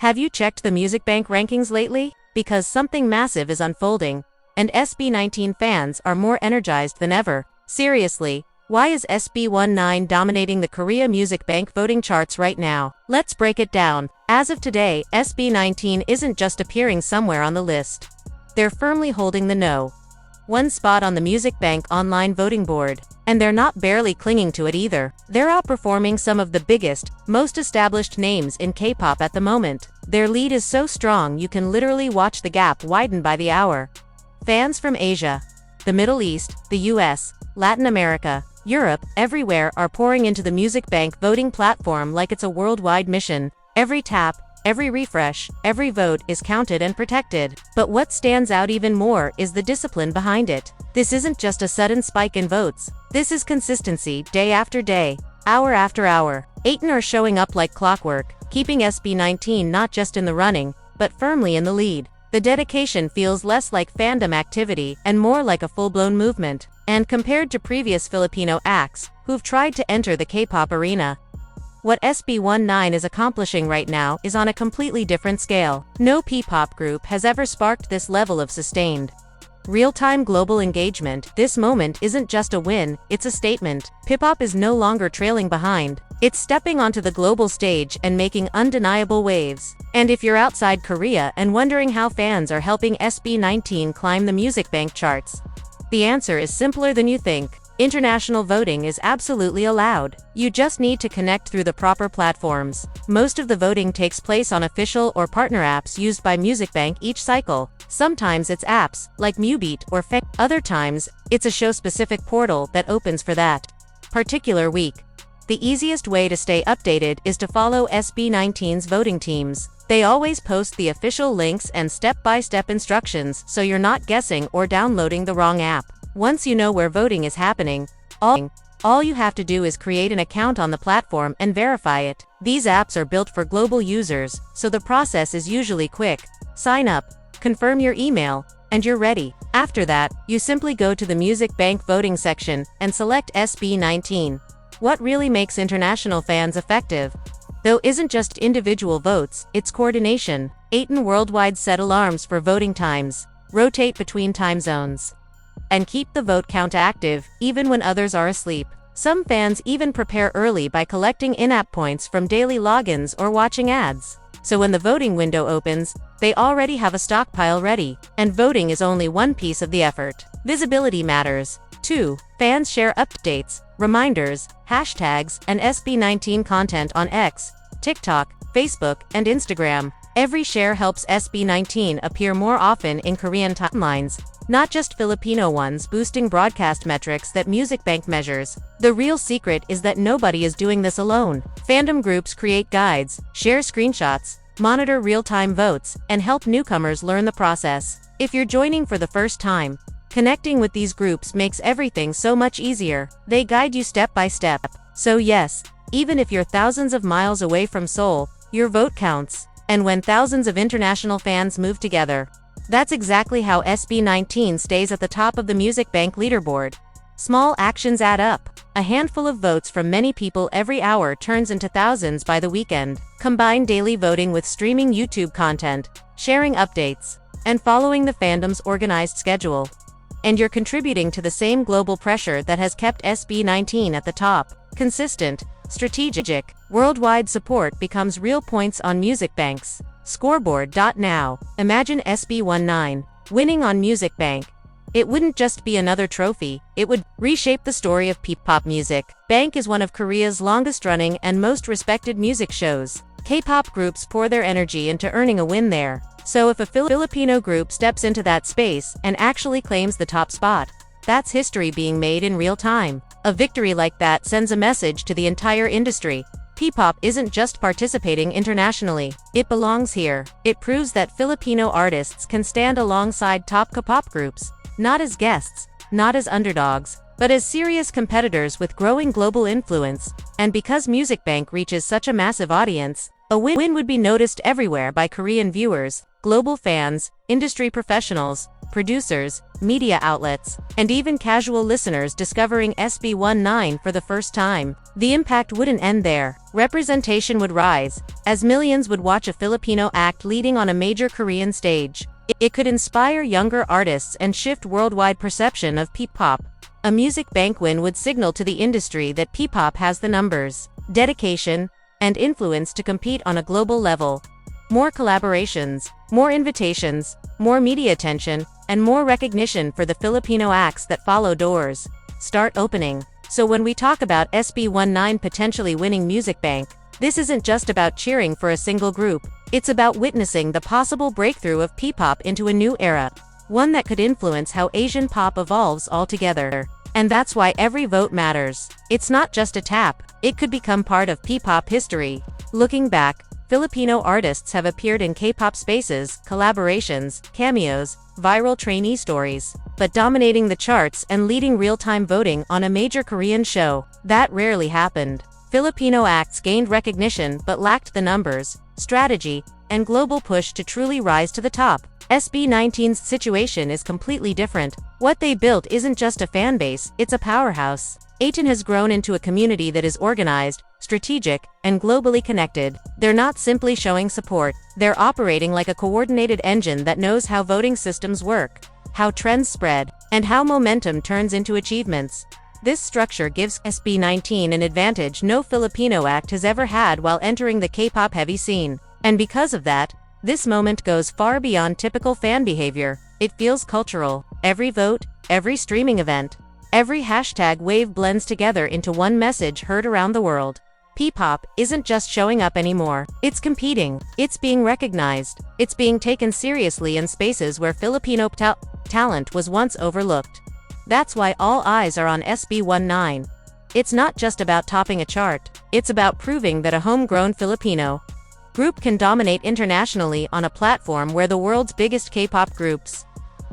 Have you checked the Music Bank rankings lately? Because something massive is unfolding, and SB19 fans are more energized than ever. Seriously, why is SB19 dominating the Korea Music Bank voting charts right now? Let's break it down. As of today, SB19 isn't just appearing somewhere on the list. They're firmly holding the No.1 spot on the Music Bank online voting board. And they're not barely clinging to it either. They're outperforming some of the biggest, most established names in K-pop at the moment. Their lead is so strong you can literally watch the gap widen by the hour. Fans from Asia, the Middle East, the US, Latin America, Europe, everywhere are pouring into the Music Bank voting platform like it's a worldwide mission. Every tap, every refresh, every vote is counted and protected. But what stands out even more is the discipline behind it. This isn't just a sudden spike in votes. This is consistency, day after day, hour after hour. 18 are showing up like clockwork, keeping SB19 not just in the running, but firmly in the lead. The dedication feels less like fandom activity and more like a full-blown movement. And compared to previous Filipino acts, who've tried to enter the K-pop arena, what SB19 is accomplishing right now is on a completely different scale. No P-pop group has ever sparked this level of sustained real-time global engagement. This moment isn't just a win, it's a statement. P-pop is no longer trailing behind. It's stepping onto the global stage and making undeniable waves. And if you're outside Korea and wondering how fans are helping SB19 climb the Music Bank charts, the answer is simpler than you think. International voting is absolutely allowed. You just need to connect through the proper platforms. Most of the voting takes place on official or partner apps used by Music Bank each cycle. Sometimes it's apps, like Mubeat or Fake. Other times, it's a show-specific portal that opens for that particular week. The easiest way to stay updated is to follow SB19's voting teams. They always post the official links and step-by-step instructions so you're not guessing or downloading the wrong app. Once you know where voting is happening, all you have to do is create an account on the platform and verify it. These apps are built for global users, so the process is usually quick. Sign up, confirm your email, and you're ready. After that, you simply go to the Music Bank voting section and select SB19. What really makes international fans effective, though, isn't just individual votes, it's coordination. 18 worldwide set alarms for voting times, rotate between time zones, and keep the vote count active, even when others are asleep. Some fans even prepare early by collecting in-app points from daily logins or watching ads. So when the voting window opens, they already have a stockpile ready. And voting is only one piece of the effort. Visibility matters, too. Fans share updates, reminders, hashtags, and SB19 content on X, TikTok, Facebook, and Instagram. Every share helps SB19 appear more often in Korean timelines, not just Filipino ones, boosting broadcast metrics that Music Bank measures. The real secret is that nobody is doing this alone. Fandom groups create guides, share screenshots, monitor real-time votes, and help newcomers learn the process. If you're joining for the first time, connecting with these groups makes everything so much easier. They guide you step by step. So yes, even if you're thousands of miles away from Seoul, your vote counts. And when thousands of international fans move together, that's exactly how SB19 stays at the top of the Music Bank leaderboard. Small actions add up. A handful of votes from many people every hour turns into thousands by the weekend. Combine daily voting with streaming YouTube content, sharing updates, and following the fandom's organized schedule, and you're contributing to the same global pressure that has kept SB19 at the top. Consistent, strategic, worldwide support becomes real points on Music Bank's scoreboard. Now, imagine SB19 winning on Music Bank. It wouldn't just be another trophy, it would reshape the story of P-pop music. Bank is one of Korea's longest-running and most respected music shows. K-pop groups pour their energy into earning a win there. So if a Filipino group steps into that space and actually claims the top spot, that's history being made in real time. A victory like that sends a message to the entire industry. P-pop isn't just participating internationally, it belongs here. It proves that Filipino artists can stand alongside top K-pop groups, not as guests, not as underdogs, but as serious competitors with growing global influence. And because Music Bank reaches such a massive audience, a win would be noticed everywhere by Korean viewers, global fans, industry professionals, producers, media outlets, and even casual listeners discovering SB19 for the first time. The impact wouldn't end there. Representation would rise, as millions would watch a Filipino act leading on a major Korean stage. It could inspire younger artists and shift worldwide perception of P-pop. A music bank win would signal to the industry that P-pop has the numbers, dedication, and influence to compete on a global level. More collaborations, more invitations, more media attention, and more recognition for the Filipino acts that follow. Doors start opening. So when we talk about SB19 potentially winning Music Bank, this isn't just about cheering for a single group. It's about witnessing the possible breakthrough of P-pop into a new era, one that could influence how Asian pop evolves altogether. And that's why every vote matters. It's not just a tap, it could become part of P-pop history. Looking back, Filipino artists have appeared in K-pop spaces, collaborations, cameos, viral trainee stories. But dominating the charts and leading real-time voting on a major Korean show, that rarely happened. Filipino acts gained recognition but lacked the numbers, strategy, and global push to truly rise to the top. SB19's situation is completely different. What they built isn't just a fan base, it's a powerhouse. 18 has grown into a community that is organized, strategic, and globally connected. They're not simply showing support, they're operating like a coordinated engine that knows how voting systems work, how trends spread, and how momentum turns into achievements. This structure gives SB19 an advantage no Filipino act has ever had while entering the K-pop heavy scene. And because of that, this moment goes far beyond typical fan behavior. It feels cultural. Every vote, every streaming event, every hashtag wave blends together into one message heard around the world. P-pop isn't just showing up anymore. It's competing. It's being recognized. It's being taken seriously in spaces where Filipino talent was once overlooked. That's why all eyes are on SB19. It's not just about topping a chart. It's about proving that a homegrown Filipino group can dominate internationally on a platform where the world's biggest K-pop groups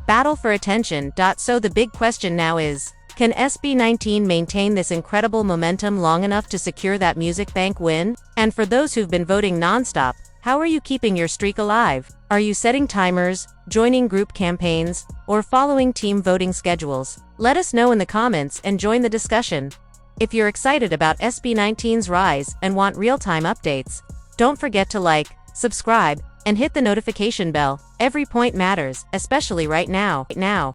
battle for attention. So the big question now is, can SB19 maintain this incredible momentum long enough to secure that Music Bank win? And for those who've been voting nonstop, how are you keeping your streak alive? Are you setting timers, joining group campaigns, or following team voting schedules? Let us know in the comments and join the discussion. If you're excited about SB19's rise and want real-time updates, don't forget to like, subscribe, and hit the notification bell. Every point matters, especially right now.